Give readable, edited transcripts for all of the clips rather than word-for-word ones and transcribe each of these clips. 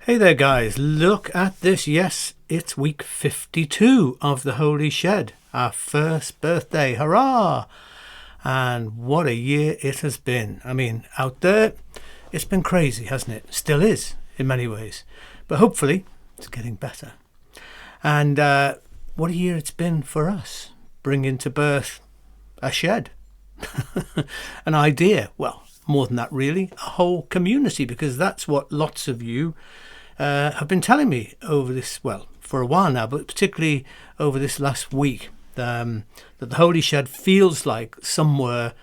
Hey there, guys. Look at this. Yes, it's week 52 of the Holy Shed. Our first birthday. Hurrah! And what a year it has been. I mean, out there, it's been crazy, hasn't it? Still is, in many ways. But hopefully, it's getting better. And what a year it's been for us. Bringing to birth a shed. An idea. Well, more than that, really. A whole community, because that's what lots of you have been telling me over this, well, for a while now, but particularly over this last week, that the Holy Shed feels like somewhere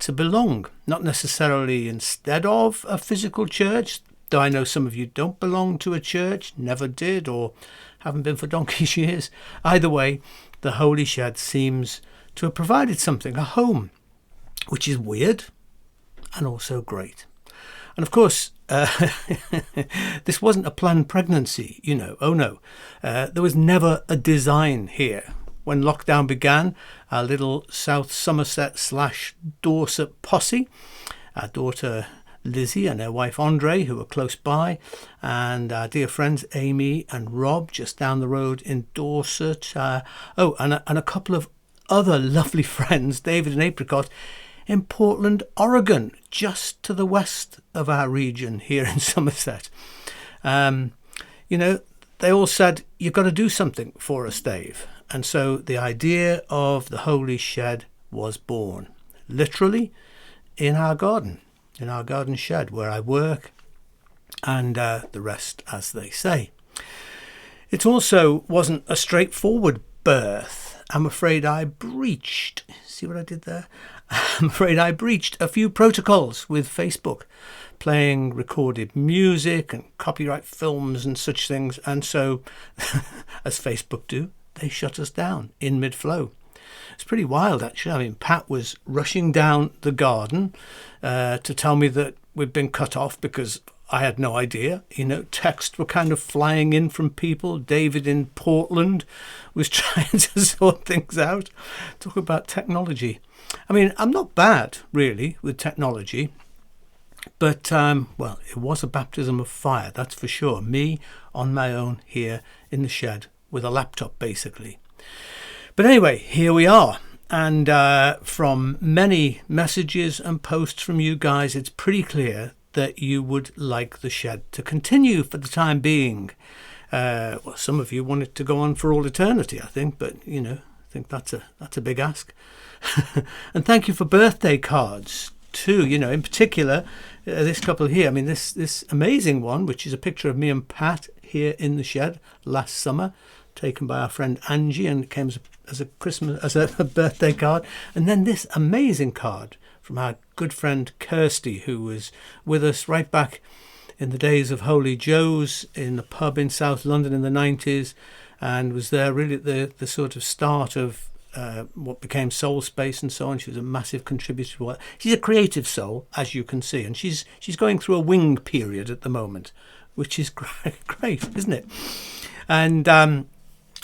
to belong, not necessarily instead of a physical church, though I know some of you don't belong to a church, never did, or haven't been for donkey's years. Either way, the Holy Shed seems to have provided something, a home, which is weird and also great. And of course, this wasn't a planned pregnancy, you know. Oh no, there was never a design here. When lockdown began, our little South Somerset / Dorset posse, our daughter Lizzie and her wife Andre, who were close by, and our dear friends Amy and Rob just down the road in Dorset. And a couple of other lovely friends, David and Apricot, in Portland, Oregon, just to the west of our region here in Somerset. They all said, you've got to do something for us, Dave. And so the idea of the Holy Shed was born, literally in our garden shed where I work, and the rest, as they say. It also wasn't a straightforward birth. I'm afraid I breached. See what I did there? I'm afraid I breached a few protocols with Facebook, playing recorded music and copyright films and such things. And so, as Facebook do, they shut us down in mid-flow. It's pretty wild, actually. I mean, Pat was rushing down the garden to tell me that we'd been cut off because I had no idea. You know, texts were kind of flying in from people. David in Portland was trying to sort things out. Talk about technology. I mean, I'm not bad, really, with technology. But, it was a baptism of fire, that's for sure. Me on my own here in the shed with a laptop, basically. But anyway, here we are. And from many messages and posts from you guys, it's pretty clear that you would like the shed to continue for the time being. Some of you want it to go on for all eternity, I think, but I think that's a big ask. And thank you for birthday cards too. In particular, this couple here. I mean, this amazing one, which is a picture of me and Pat here in the shed last summer, taken by our friend Angie, and it came as a birthday card. And then this amazing card from our good friend Kirsty, who was with us right back in the days of Holy Joe's in the pub in South London in the 90s, and was there really at the sort of start of what became Soul Space and so on. She was a massive contributor to what. She's a creative soul, as you can see, and she's going through a wing period at the moment, which is great, isn't it? And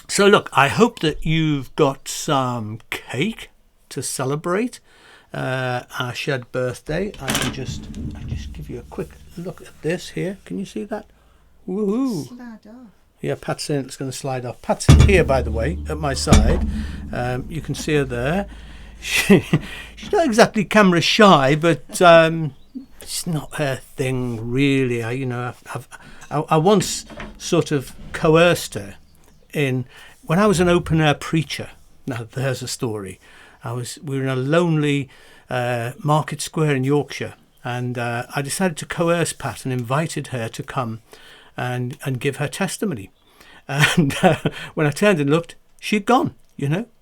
so look, I hope that you've got some cake to celebrate our shed birthday. I'll just give you a quick look at this here. Can you see that? Woohoo! Slide off. Yeah, Pat's saying it's going to slide off. Pat's here, by the way, at my side. You can see her there. She's not exactly camera shy, but it's not her thing, really. I once sort of coerced her in when I was an open air preacher. Now, there's a story. We were in a lonely market square in Yorkshire, and I decided to coerce Pat and invited her to come and give her testimony. And when I turned and looked, she'd gone,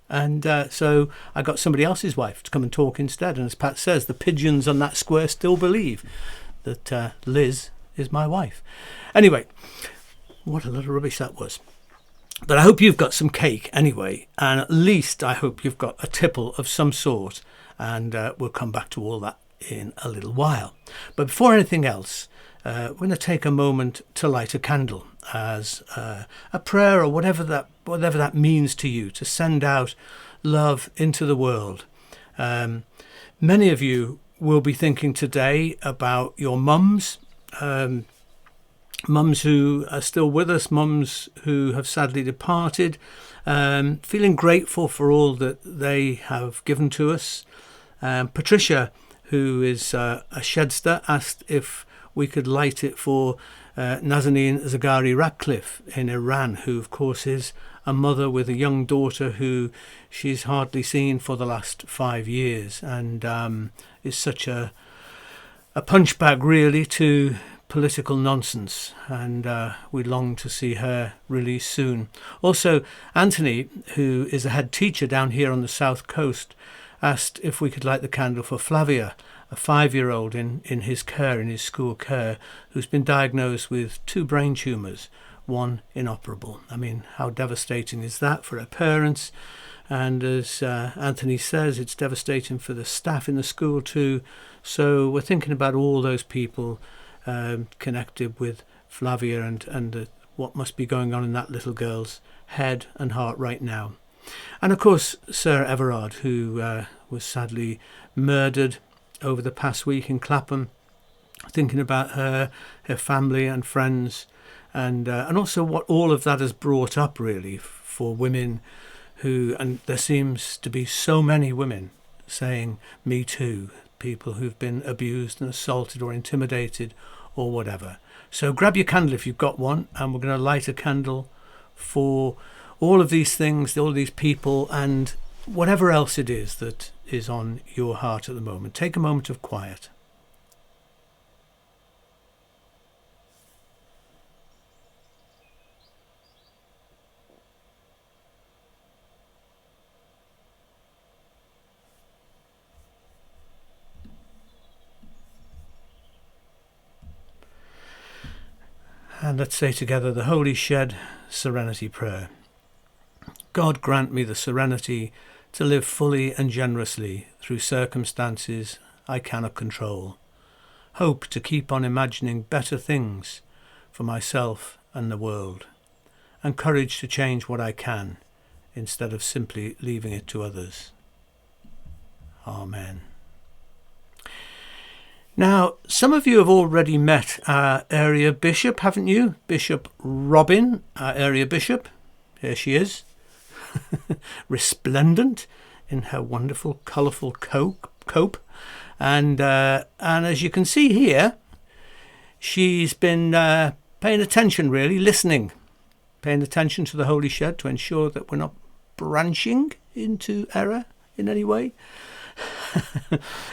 and so I got somebody else's wife to come and talk instead. And as Pat says, the pigeons on that square still believe that Liz is my wife. Anyway, what a lot of rubbish that was. But I hope you've got some cake anyway, and at least I hope you've got a tipple of some sort, and we'll come back to all that in a little while. But before anything else, we're going to take a moment to light a candle as a prayer, or whatever that means to you, to send out love into the world. Many of you will be thinking today about your mums. mums who are still with us, mums who have sadly departed, feeling grateful for all that they have given to us. Patricia, who is a shedster, asked if we could light it for Nazanin Zaghari Ratcliffe in Iran, who of course is a mother with a young daughter who she's hardly seen for the last 5 years, and is such a punchbag really to political nonsense, and we long to see her released soon. Also, Anthony, who is a head teacher down here on the south coast, asked if we could light the candle for Flavia, a 5-year-old in his care, in his school care, who's been diagnosed with 2 brain tumours, one inoperable. I mean, how devastating is that for her parents? And as Anthony says, it's devastating for the staff in the school too. So we're thinking about all those people connected with Flavia and what must be going on in that little girl's head and heart right now. And of course, Sir Everard, who was sadly murdered over the past week in Clapham. Thinking about her family and friends, and also what all of that has brought up really for women who, and there seems to be so many women saying me too, people who've been abused and assaulted or intimidated or whatever. So grab your candle if you've got one, and we're going to light a candle for all of these things, all of these people, and whatever else it is that is on your heart at the moment. Take a moment of quiet. And let's say together the Holy Shed Serenity Prayer. God grant me the serenity to live fully and generously through circumstances I cannot control. Hope to keep on imagining better things for myself and the world. And courage to change what I can instead of simply leaving it to others. Amen. Now, some of you have already met our area bishop, haven't you? Bishop Robin, our area bishop. Here she is, resplendent in her wonderful, colourful cope. And as you can see here, she's been paying attention, really, listening, paying attention to the Holy Shed to ensure that we're not branching into error in any way.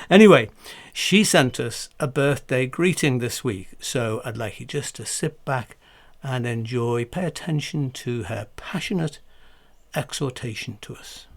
Anyway, she sent us a birthday greeting this week, so I'd like you just to sit back and enjoy, pay attention to her passionate exhortation to us.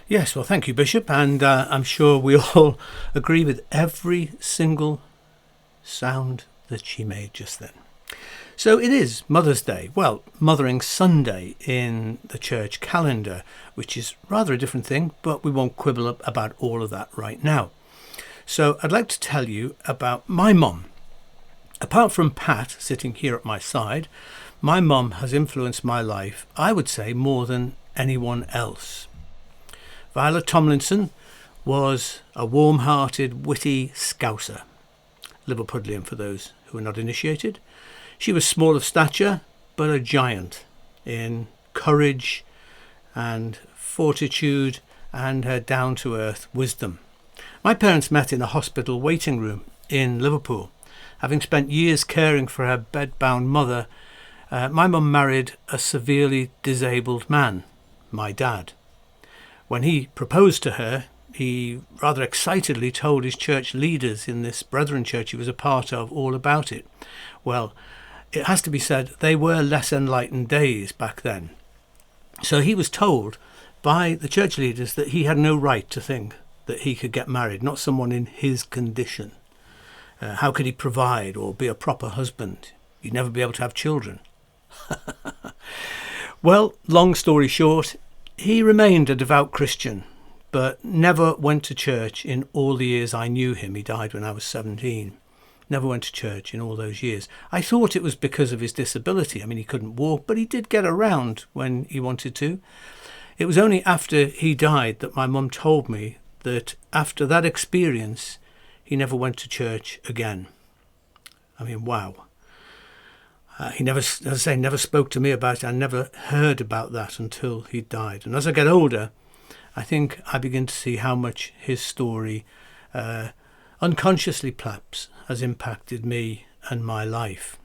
Yes, well, thank you, Bishop, and I'm sure we all agree with every single sound that she made just then. So it is Mother's Day, well, Mothering Sunday in the church calendar, which is rather a different thing, but we won't quibble about all of that right now. So I'd like to tell you about my mum. Apart from Pat sitting here at my side, my mum has influenced my life, I would say, more than anyone else. Violet Tomlinson was a warm-hearted, witty Scouser, Liverpudlian for those who are not initiated. She was small of stature, but a giant in courage and fortitude and her down-to-earth wisdom. My parents met in a hospital waiting room in Liverpool. Having spent years caring for her bed-bound mother, my mum married a severely disabled man, my dad. When he proposed to her, he rather excitedly told his church leaders in this Brethren church he was a part of all about it. Well, it has to be said, they were less enlightened days back then. So he was told by the church leaders that he had no right to think that he could get married, not someone in his condition. How could he provide or be a proper husband? He'd never be able to have children. Well, long story short, he remained a devout Christian, but never went to church in all the years I knew him. He died when I was 17. Never went to church in all those years. I thought it was because of his disability. I mean, he couldn't walk, but he did get around when he wanted to. It was only after he died that my mum told me that after that experience, he never went to church again. I mean, wow. He never, as I say, never spoke to me about it. I never heard about that until he died. And as I get older, I think I begin to see how much his story, unconsciously perhaps, has impacted me and my life.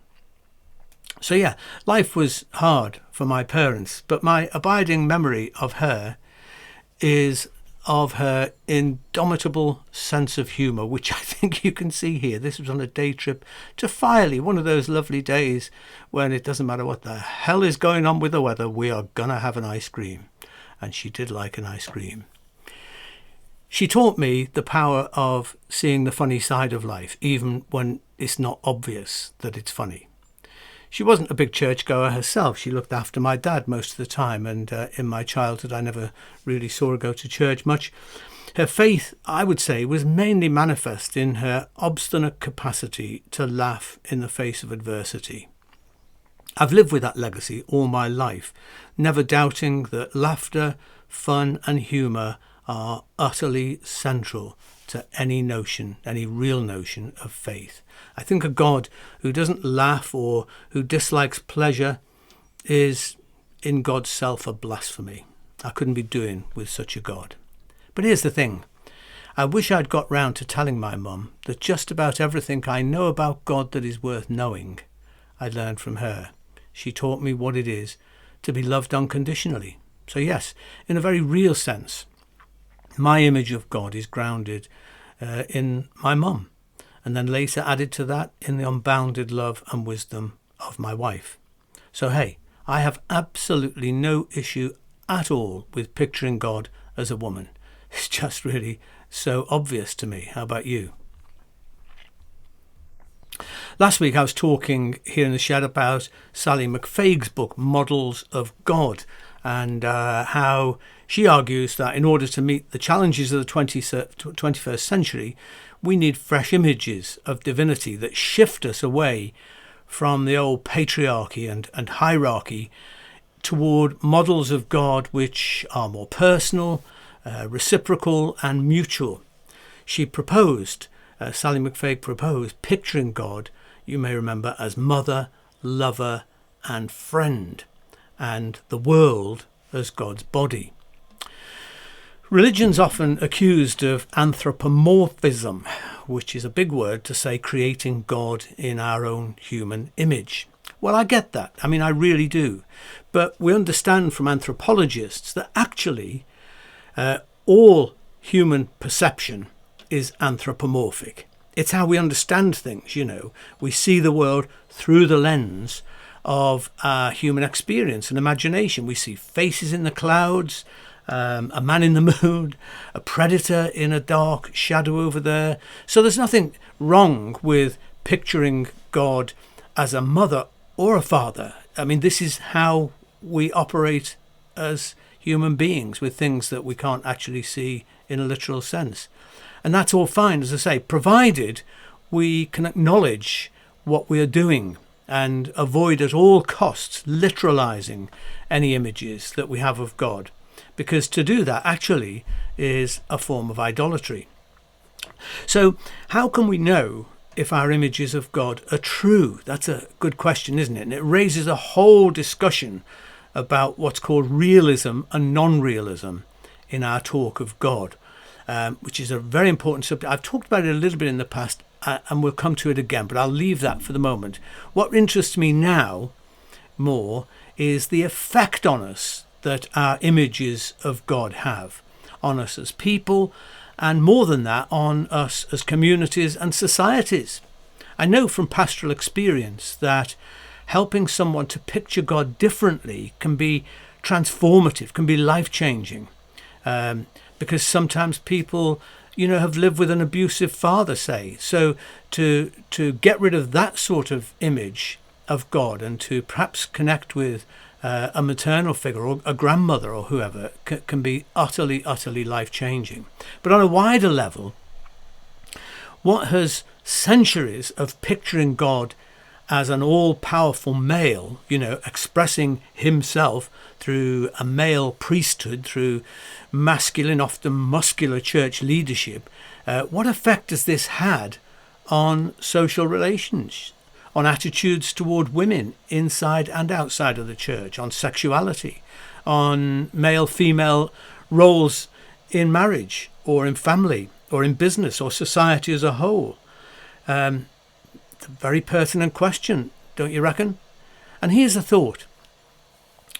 So yeah, life was hard for my parents, but my abiding memory of her is of her indomitable sense of humour, which I think you can see here. This was on a day trip to Filey, one of those lovely days when it doesn't matter what the hell is going on with the weather, we are gonna have an ice cream. And she did like an ice cream. She taught me the power of seeing the funny side of life, even when it's not obvious that it's funny. She wasn't a big churchgoer herself. She looked after my dad most of the time, and in my childhood I never really saw her go to church much. Her faith, I would say, was mainly manifest in her obstinate capacity to laugh in the face of adversity. I've lived with that legacy all my life, never doubting that laughter, fun and humour are utterly central to any notion, any real notion of faith. I think a God who doesn't laugh or who dislikes pleasure is in God's self a blasphemy. I couldn't be doing with such a God. But here's the thing. I wish I'd got round to telling my mum that just about everything I know about God that is worth knowing, I learned from her. She taught me what it is to be loved unconditionally. So yes, in a very real sense, my image of God is grounded in my mum, and then later added to that in the unbounded love and wisdom of my wife. So hey, I have absolutely no issue at all with picturing God as a woman. It's just really so obvious to me. How about you? Last week I was talking here in the shed about Sally McFaig's book, Models of God, and how she argues that in order to meet the challenges of the 21st century, we need fresh images of divinity that shift us away from the old patriarchy and hierarchy toward models of God which are more personal, reciprocal and mutual. She proposed, Sally McFaig proposed, picturing God, you may remember, as mother, lover and friend, and the world as God's body. Religion's often accused of anthropomorphism, which is a big word to say creating God in our own human image. Well, I get that. I mean, I really do. But we understand from anthropologists that actually all human perception is anthropomorphic. It's how we understand things, you know. We see the world through the lens of our human experience and imagination. We see faces in the clouds, a man in the moon, a predator in a dark shadow over there. So there's nothing wrong with picturing God as a mother or a father. I mean, this is how we operate as human beings with things that we can't actually see in a literal sense. And that's all fine, as I say, provided we can acknowledge what we are doing and avoid at all costs literalizing any images that we have of God, because to do that actually is a form of idolatry. So how can we know if our images of God are true? That's a good question, isn't it? And it raises a whole discussion about what's called realism and non-realism in our talk of God, which is a very important subject. I've talked about it a little bit in the past, and we'll come to it again, but I'll leave that for the moment. What interests me now more is the effect on us that our images of God have. on us as people, and more than that, on us as communities and societies. I know from pastoral experience that helping someone to picture God differently can be transformative, can be life-changing, because sometimes people, have lived with an abusive father, say. So to get rid of that sort of image of God and to perhaps connect with a maternal figure or a grandmother or whoever can be utterly, utterly life-changing. But on a wider level, what has centuries of picturing God as an all-powerful male, expressing himself through a male priesthood, through masculine, often muscular church leadership, what effect has this had on social relations, on attitudes toward women inside and outside of the church, on sexuality, on male-female roles in marriage or in family or in business or society as a whole? It's a very pertinent question, don't you reckon? And here's a thought.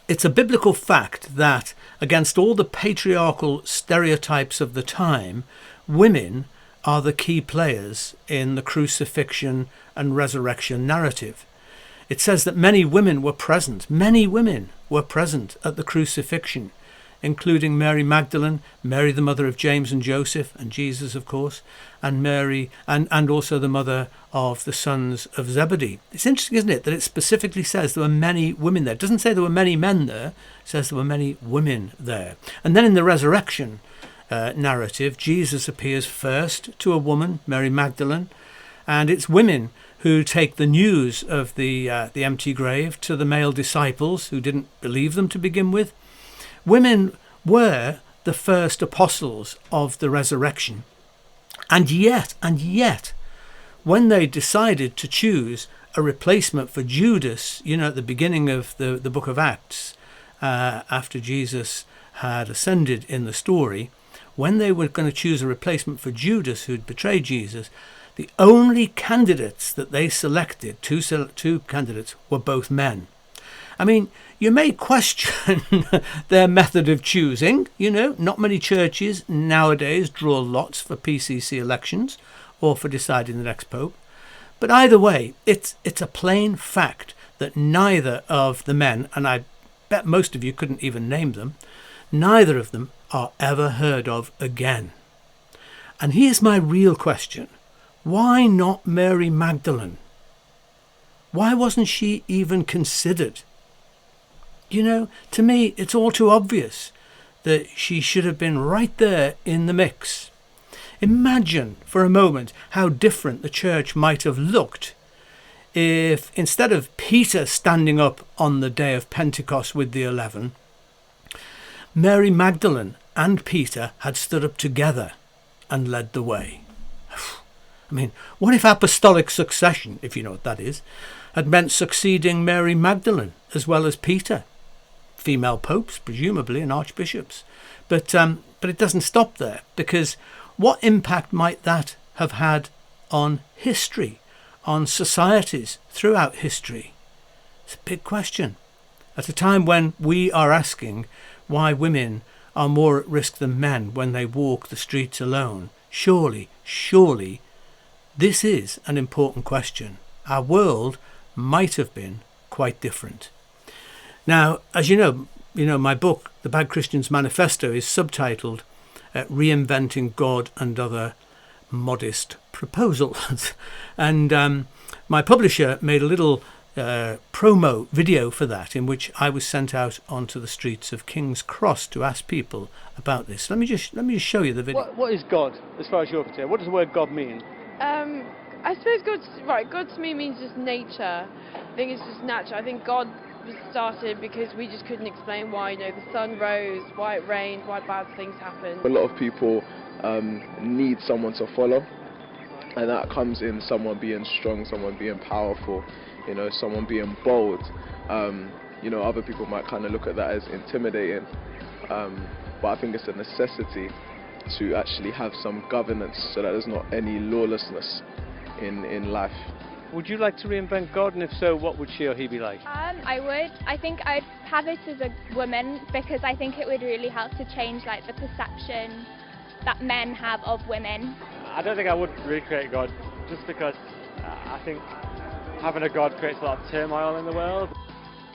It's a biblical fact that, against all the patriarchal stereotypes of the time, women are the key players in the crucifixion and resurrection narrative. It says that many women were present at the crucifixion, including Mary Magdalene, Mary the mother of James and Joseph, and Jesus, of course, and Mary, and also the mother of the sons of Zebedee. It's interesting, isn't it, that it specifically says there were many women there. It doesn't say there were many men there, it says there were many women there. And then in the resurrection narrative, Jesus appears first to a woman, Mary Magdalene, and it's women who take the news of the empty grave to the male disciples who didn't believe them to begin with. Women were the first apostles of the resurrection. And yet, when they decided to choose a replacement for Judas, at the beginning of the book of Acts, after Jesus had ascended in the story, when they were going to choose a replacement for Judas, who'd betrayed Jesus, the only candidates that they selected, two candidates, were both men. I mean, you may question their method of choosing. Not many churches nowadays draw lots for PCC elections or for deciding the next pope. But either way, it's a plain fact that neither of the men, and I bet most of you couldn't even name them, neither of them are ever heard of again. And here's my real question. Why not Mary Magdalene? Why wasn't she even considered? To me, it's all too obvious that she should have been right there in the mix. Imagine for a moment how different the church might have looked if, instead of Peter standing up on the day of Pentecost with the 11, Mary Magdalene and Peter had stood up together and led the way. I mean, what if apostolic succession, if you know what that is, had meant succeeding Mary Magdalene as well as Peter? Female popes, presumably, and archbishops. But it doesn't stop there, because what impact might that have had on history, on societies throughout history? It's a big question. At a time when we are asking why women are more at risk than men when they walk the streets alone, surely, this is an important question. Our world might have been quite different. Now, as you know, my book, The Bad Christian's Manifesto, is subtitled Reinventing God and Other Modest Proposals. And my publisher made a little promo video for that, in which I was sent out onto the streets of King's Cross to ask people about this. Let me just show you the video. What is God, as far as you're concerned? What does the word God mean? I suppose God to me means just nature. I think it's just natural. I think God was started because we just couldn't explain why, the sun rose, why it rained, why bad things happened. A lot of people need someone to follow, and that comes in someone being strong, someone being powerful, someone being bold. Other people might kind of look at that as intimidating, but I think it's a necessity to actually have some governance so that there's not any lawlessness in life. Would you like to reinvent God, and if so, what would she or he be like? I would. I think I'd have it as a woman because I think it would really help to change like the perception that men have of women. I don't think I would recreate God, just because I think having a God creates a lot of turmoil in the world.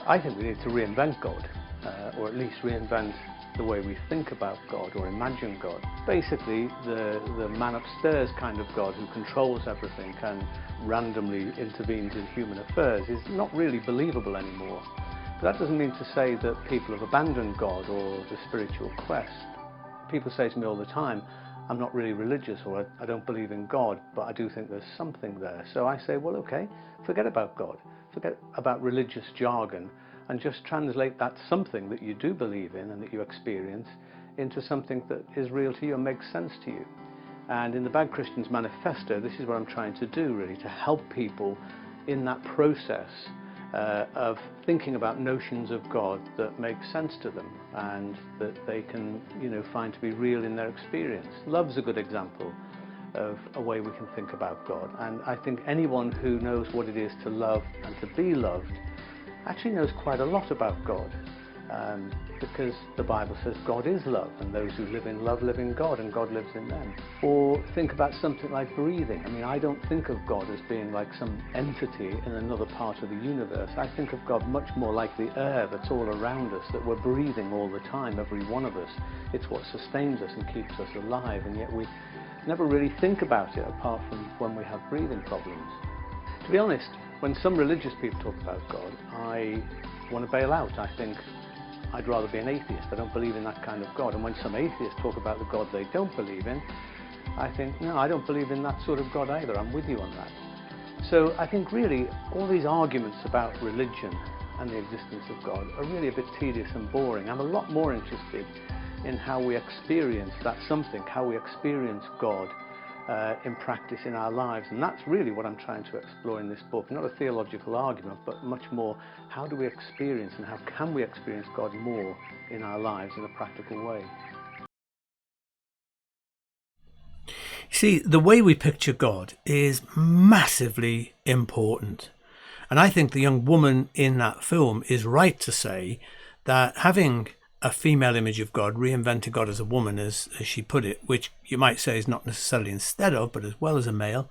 I think we need to reinvent God, or at least reinvent the way we think about God or imagine God. Basically, the man upstairs kind of God who controls everything and randomly intervenes in human affairs is not really believable anymore. But that doesn't mean to say that people have abandoned God or the spiritual quest. People say to me all the time, I'm not really religious, or I don't believe in God, but I do think there's something there. So I say, well, okay, forget about God, forget about religious jargon, and just translate that something that you do believe in and that you experience into something that is real to you and makes sense to you. And in the Bad Christians Manifesto, this is what I'm trying to do, really, to help people in that process of thinking about notions of God that make sense to them and that they can, find to be real in their experience. Love's a good example of a way we can think about God, and I think anyone who knows what it is to love and to be loved actually knows quite a lot about God, because the Bible says God is love, and those who live in love live in God and God lives in them. Or think about something like breathing. I mean, I don't think of God as being like some entity in another part of the universe. I think of God much more like the air that's all around us, that we're breathing all the time, every one of us. It's what sustains us and keeps us alive, and yet we never really think about it apart from when we have breathing problems. To be honest, when some religious people talk about God, I want to bail out. I think I'd rather be an atheist. I don't believe in that kind of God. And when some atheists talk about the God they don't believe in, I think, no, I don't believe in that sort of God either. I'm with you on that. So I think really all these arguments about religion and the existence of God are really a bit tedious and boring. I'm a lot more interested in how we experience that something, how we experience God in practice in our lives, and that's really what I'm trying to explore in this book. Not a theological argument, but much more, how do we experience and how can we experience God more in our lives in a practical way. See, the way we picture God is massively important, and I think the young woman in that film is right to say that having a female image of God, reinventing God as a woman, as she put it, which you might say is not necessarily instead of, but as well as a male.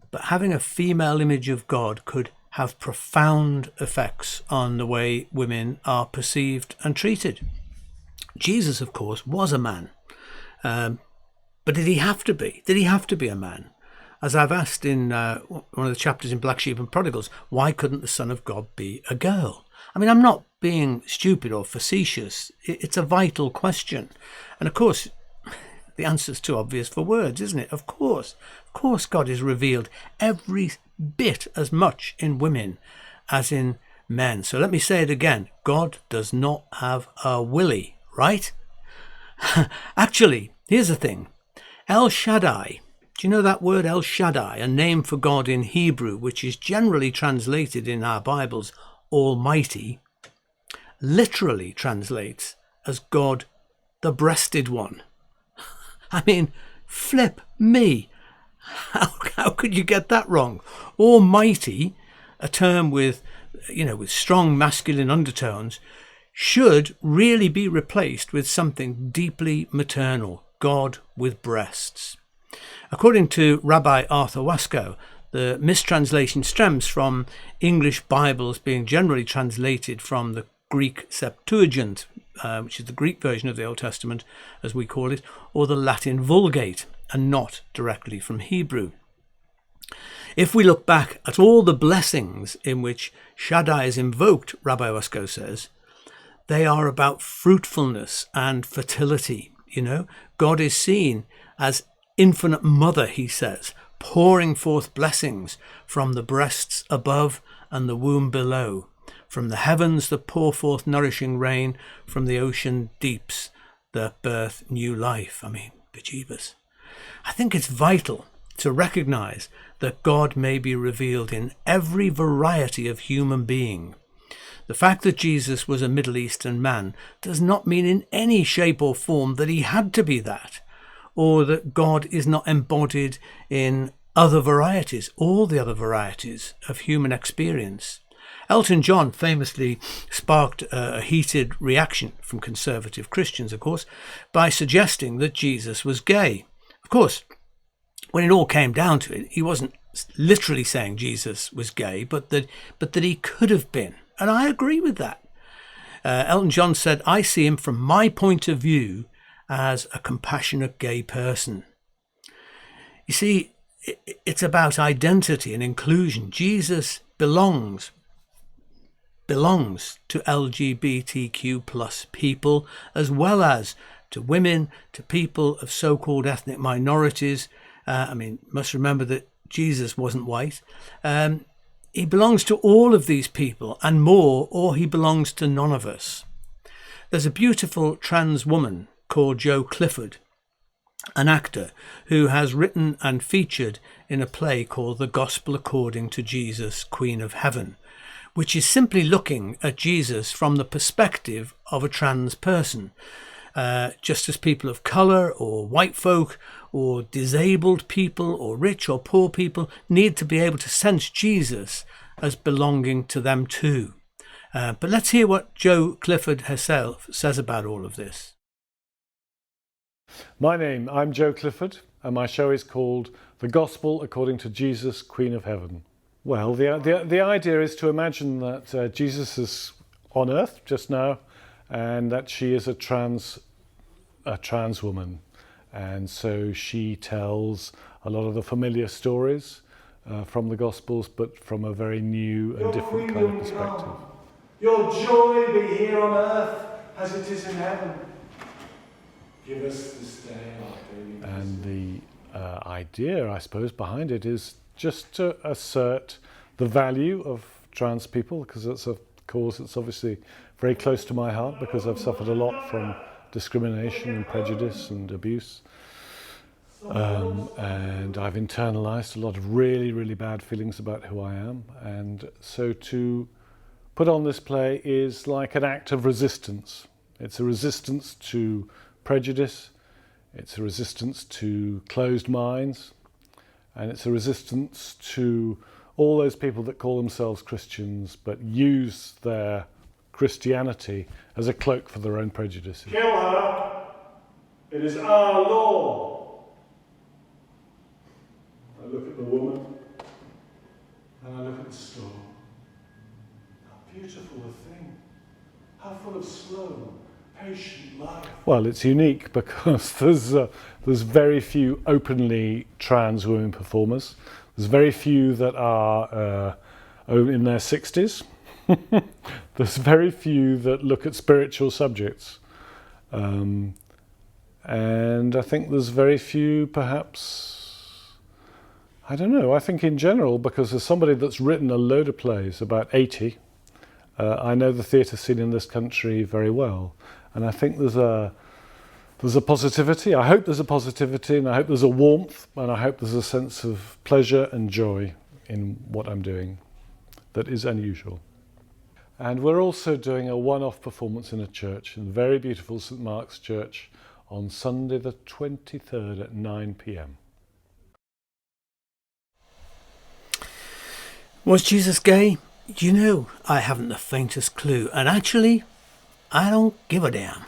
But having a female image of God could have profound effects on the way women are perceived and treated. Jesus, of course, was a man. But did he have to be? Did he have to be a man? As I've asked in one of the chapters in Black Sheep and Prodigals, why couldn't the Son of God be a girl? I mean, I'm not being stupid or facetious. It's a vital question. And of course, the answer's too obvious for words, isn't it? Of course God is revealed every bit as much in women as in men. So let me say it again. God does not have a willy, right? Actually, here's the thing. El Shaddai. Do you know that word El Shaddai, a name for God in Hebrew, which is generally translated in our Bibles Almighty, literally translates as God the breasted one. I mean, flip me. How could you get that wrong? Almighty, a term with strong masculine undertones, should really be replaced with something deeply maternal, God with breasts. According to Rabbi Arthur Wasco, the mistranslation stems from English Bibles being generally translated from the Greek Septuagint, which is the Greek version of the Old Testament, as we call it, or the Latin Vulgate, and not directly from Hebrew. If we look back at all the blessings in which Shaddai is invoked, Rabbi Wasco says, they are about fruitfulness and fertility. God is seen as infinite mother, he says, pouring forth blessings from the breasts above and the womb below, from the heavens that pour forth nourishing rain, from the ocean deeps that birth new life. I mean, bejeebus. I think it's vital to recognize that God may be revealed in every variety of human being. The fact that Jesus was a Middle Eastern man does not mean in any shape or form that he had to be that, or that God is not embodied in other varieties, all the other varieties of human experience. Elton John famously sparked a heated reaction from conservative Christians, of course, by suggesting that Jesus was gay. Of course, when it all came down to it, he wasn't literally saying Jesus was gay, but that he could have been. And I agree with that. Elton John said, "I see him from my point of view as a compassionate gay person." You see, it's about identity and inclusion. Jesus belongs to LGBTQ plus people, as well as to women, to people of so-called ethnic minorities. Must remember that Jesus wasn't white. He belongs to all of these people and more, or he belongs to none of us. There's a beautiful trans woman called Jo Clifford, an actor who has written and featured in a play called The Gospel According to Jesus, Queen of Heaven, which is simply looking at Jesus from the perspective of a trans person. Just as people of colour or white folk or disabled people or rich or poor people need to be able to sense Jesus as belonging to them too. But let's hear what Jo Clifford herself says about all of this. I'm Jo Clifford, and my show is called The Gospel According to Jesus, Queen of Heaven. Well, the idea is to imagine that Jesus is on earth just now, and that she is a trans woman, and so she tells a lot of the familiar stories from the Gospels, but from a very new and different kind of perspective. Come. Your joy be here on earth as it is in heaven. Give us this day our daily bread. And the idea, I suppose, behind it is just to assert the value of trans people, because it's a cause that's obviously very close to my heart, because I've suffered a lot from discrimination and prejudice and abuse. And I've internalized a lot of really, really bad feelings about who I am. And so to put on this play is like an act of resistance. It's a resistance to prejudice, it's a resistance to closed minds, and it's a resistance to all those people that call themselves Christians but use their Christianity as a cloak for their own prejudices. Kill her. It is our law. I look at the woman and I look at the storm. How beautiful a thing. How full of slow, patient life. Well, it's unique because there's very few openly trans women performers. There's very few that are in their 60s. There's very few that look at spiritual subjects. And I think there's very few, perhaps, I don't know, I think in general, because there's somebody that's written a load of plays, about 80, I know the theatre scene in this country very well. And I think there's a positivity, I hope there's a positivity, and I hope there's a warmth, and I hope there's a sense of pleasure and joy in what I'm doing that is unusual. And we're also doing a one-off performance in a church, in the very beautiful St Mark's Church, on Sunday the 23rd at 9 p.m. Was Jesus gay? You know, I haven't the faintest clue, and actually, I don't give a damn.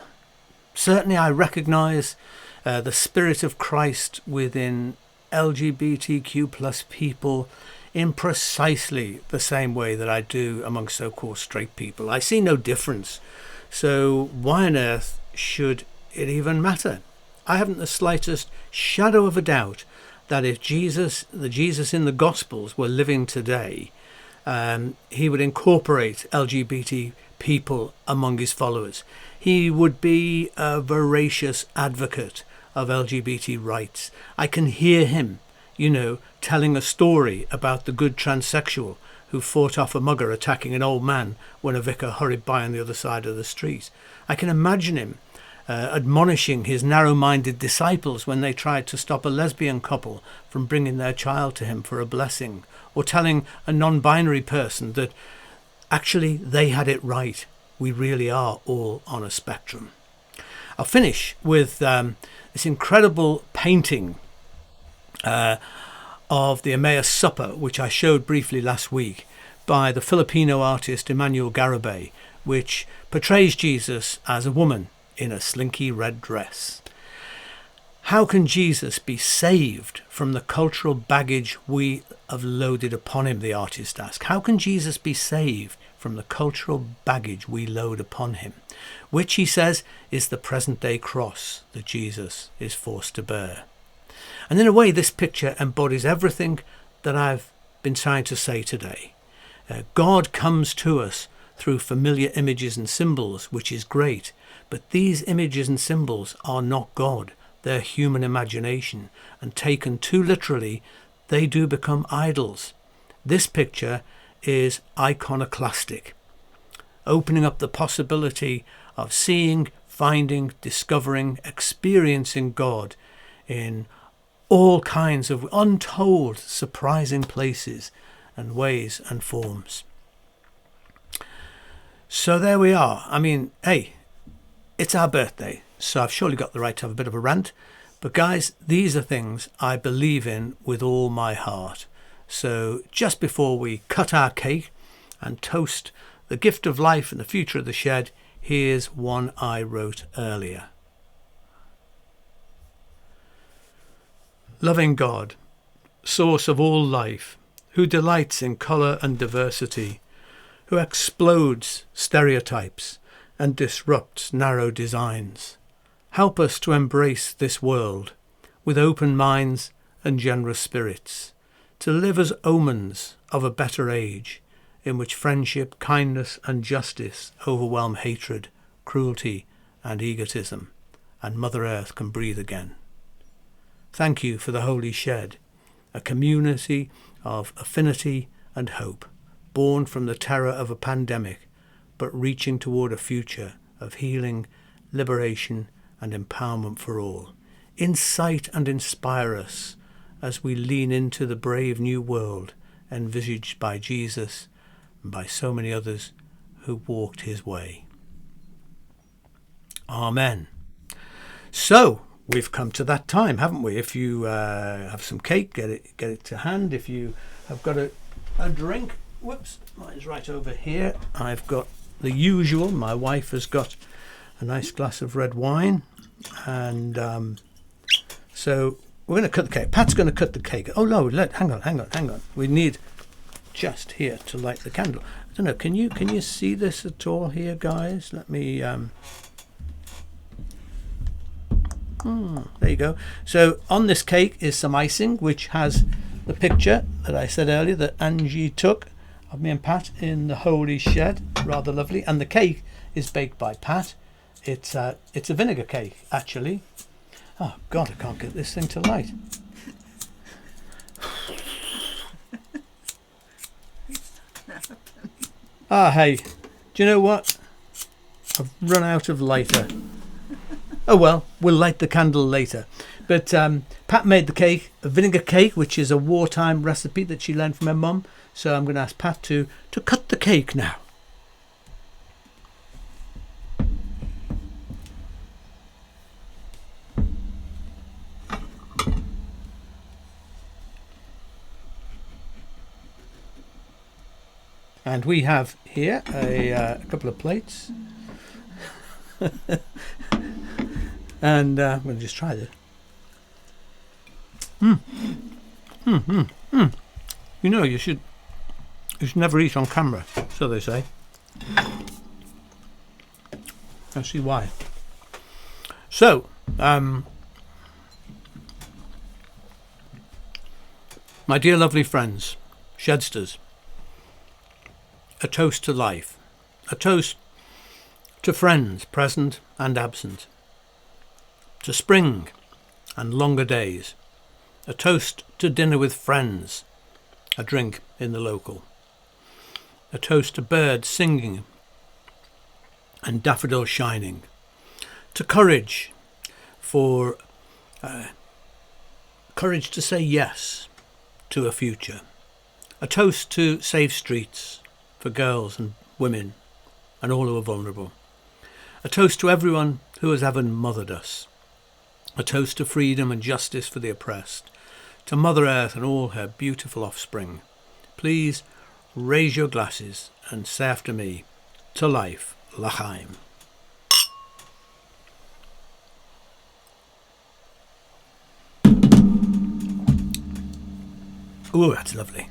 Certainly I recognise the spirit of Christ within LGBTQ plus people in precisely the same way that I do among so-called straight people. I see no difference. So why on earth should it even matter? I haven't the slightest shadow of a doubt that if the Jesus in the Gospels were living today, he would incorporate LGBT people among his followers. He would be a voracious advocate of LGBT rights. I can hear him, telling a story about the good transsexual who fought off a mugger attacking an old man when a vicar hurried by on the other side of the street. I can imagine him admonishing his narrow-minded disciples when they tried to stop a lesbian couple from bringing their child to him for a blessing, or telling a non-binary person that actually they had it right. We really are all on a spectrum. I'll finish with this incredible painting of the Emmaus Supper, which I showed briefly last week, by the Filipino artist Emmanuel Garibay, which portrays Jesus as a woman in a slinky red dress. How can Jesus be saved from the cultural baggage we have loaded upon him, the artist asked. How can Jesus be saved from the cultural baggage we load upon him, which, he says, is the present-day cross that Jesus is forced to bear? And in a way, this picture embodies everything that I've been trying to say today. God comes to us through familiar images and symbols, which is great, but these images and symbols are not God. They're human imagination, and taken too literally, they do become idols. This picture is iconoclastic, opening up the possibility of seeing, finding, discovering, experiencing God in all kinds of untold, surprising places and ways and forms. So there we are. I mean, hey, it's our birthday, so I've surely got the right to have a bit of a rant. But guys, these are things I believe in with all my heart. So just before we cut our cake and toast the gift of life and the future of the shed, here's one I wrote earlier. Loving God, source of all life, who delights in colour and diversity, who explodes stereotypes and disrupts narrow designs, help us to embrace this world with open minds and generous spirits, to live as omens of a better age, in which friendship, kindness and justice overwhelm hatred, cruelty and egotism, and Mother Earth can breathe again. Thank you for the Holy Shed, a community of affinity and hope, born from the terror of a pandemic, but reaching toward a future of healing, liberation and empowerment for all. Incite and inspire us as we lean into the brave new world envisaged by Jesus and by so many others who walked his way. Amen. So we've come to that time, haven't we? If you have some cake, get it to hand. If you have got a drink, whoops, mine's right over here. I've got the usual. My wife has got a nice glass of red wine, and so we're going to cut the cake. Pat's going to cut the cake. Oh no, hang on. We need just here to light the candle. I don't know. Can you see this at all here, guys? Let me. There you go. So on this cake is some icing, which has the picture that I said earlier that Angie took of me and Pat in the Holy Shed. Rather lovely. And the cake is baked by Pat. It's a vinegar cake, actually. Oh God, I can't get this thing to light. Hey, do you know what? I've run out of lighter. Oh well, we'll light the candle later. But Pat made the cake, a vinegar cake, which is a wartime recipe that she learned from her mum. So I'm going to ask Pat to cut the cake now. And we have here a couple of plates. And I'm going to just try this. You know, you should never eat on camera, so they say. I see why. So, my dear lovely friends, Shedsters, a toast to life, a toast to friends present and absent, to spring and longer days, a toast to dinner with friends, a drink in the local, a toast to birds singing and daffodils shining, to courage for courage to say yes to a future, a toast to safe streets for girls and women and all who are vulnerable, a toast to everyone who has ever mothered us, a toast to freedom and justice for the oppressed, to Mother Earth and all her beautiful offspring. Please raise your glasses and say after me, to life, l'chaim. Ooh, that's lovely.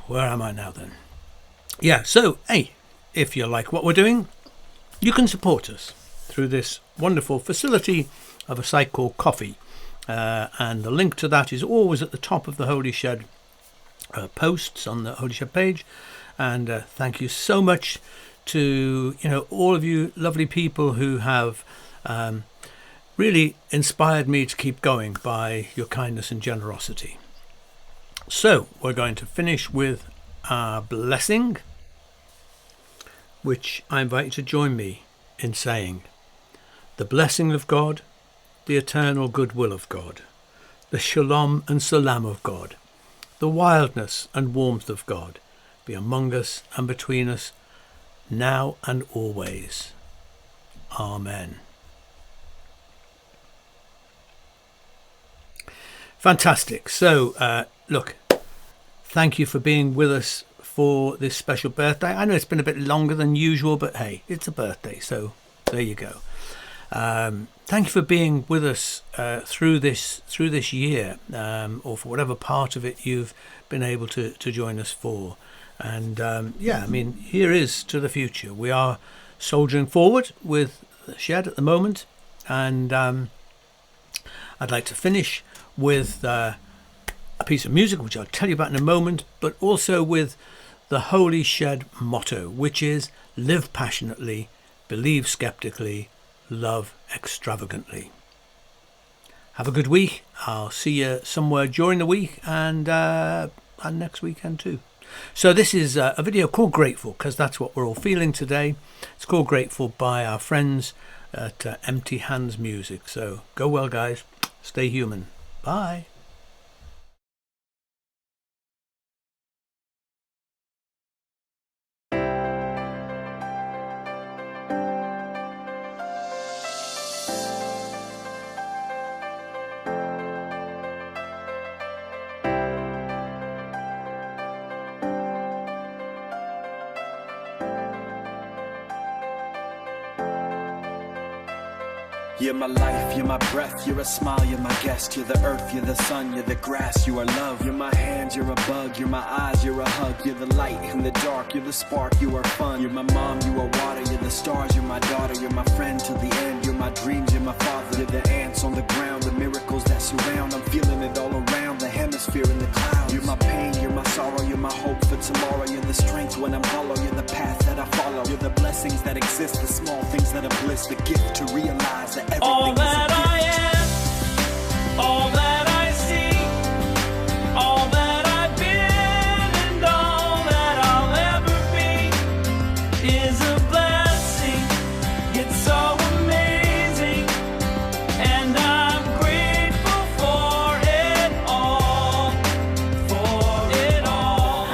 Where am I now then? Yeah, so, hey, if you like what we're doing, you can support us through this wonderful facility of a site called Coffee. And the link to that is always at the top of the Holy Shed posts on the Holy Shed page. And thank you so much to all of you lovely people who have really inspired me to keep going by your kindness and generosity. So we're going to finish with our blessing, which I invite you to join me in saying: the blessing of God, the eternal goodwill of God, the shalom and salam of God, the wildness and warmth of God be among us and between us now and always. Amen. Fantastic. So, look, thank you for being with us for this special birthday. I know it's been a bit longer than usual, but hey, it's a birthday, so there you go. Thank you for being with us through this year, or for whatever part of it you've been able to join us for. And yeah, I mean, here is to the future. We are soldiering forward with the Shed at the moment, and I'd like to finish with a piece of music, which I'll tell you about in a moment, but also with the Holy Shed motto, which is live passionately, believe skeptically, love extravagantly. Have a good week. I'll see you somewhere during the week and next weekend too. So this is a video called Grateful, because that's what we're all feeling today. It's called Grateful by our friends at Empty Hands Music. So go well, guys. Stay human. Bye. You're my life, you're my breath, you're a smile, you're my guest. You're the earth, you're the sun, you're the grass, you are love. You're my hands, you're a bug, you're my eyes, you're a hug. You're the light in the dark, you're the spark, you are fun. You're my mom, you are water, you're the stars, you're my daughter. You're my friend till the end, you're my dreams, you're my father. You're the ants on the ground, the miracles that surround. I'm feeling it all around, the hemisphere in the clouds. You're my pain, you're my sorrow, you're my hope for tomorrow. You're the strength when I'm hollow, you're the path that I follow. You're the blessings that exist, the small things that are bliss. The gift to realize that everything all is a that gift. I am, all that I see, all that I've been, and all that I'll ever be is a blessing. It's so amazing, and I'm grateful for it all, for it all.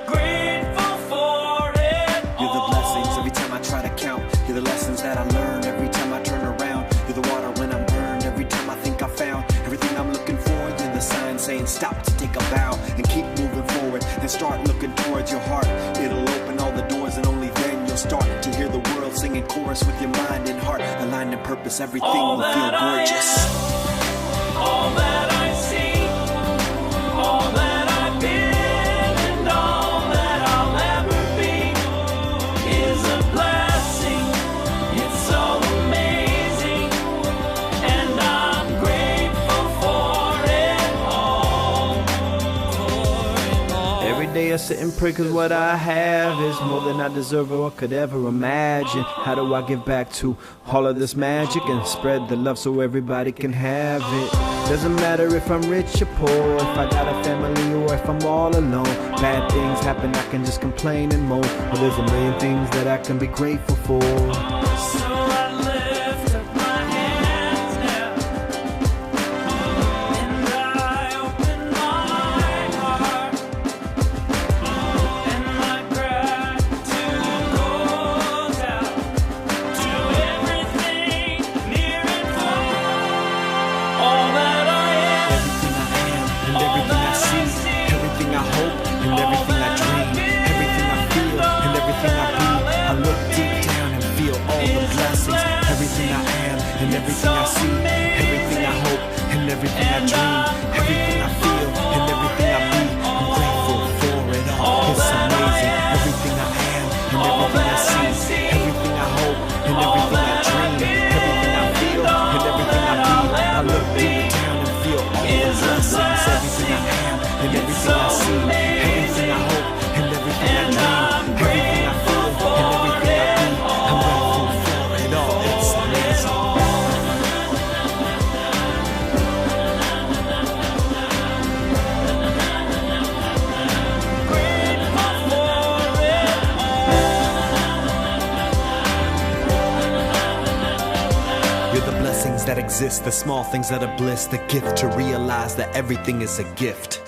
Grateful for it all. You're the blessings every time I try to count. You're the lessons that I learn every time I turn around. You're the water when I'm burned every time I think I found everything I'm looking for. You're the sign saying stop to take a bow and keep moving forward and start looking towards your heart. It'll open all the doors and only then you'll start to hear the world singing chorus with your mind and heart. Aligned in purpose, everything All will feel that I gorgeous. am, all that I see, all that I've been, and all that I'll ever be is a blessing. It's so amazing, and I'm grateful for it all, Every day I sit and pray, cause what I have is more than I deserve or could ever imagine. How do I give back to all of this magic and spread the love so everybody can have it? Doesn't matter if I'm rich or poor, if I got a family or if I'm all alone. Bad things happen, I can just complain and moan, but there's a million things that I can be grateful for. So I lift up my hands now, and I open my heart, and my gratitude goes exist, the small things that are bliss, the gift to realize that everything is a gift.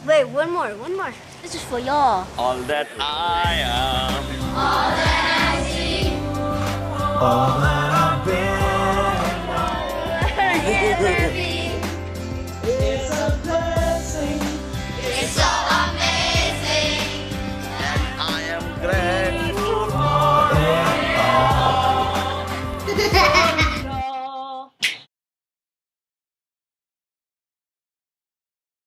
Wait, one more. This is for y'all. All that I am. All that I see. All that I've been. It's a blessing. It's all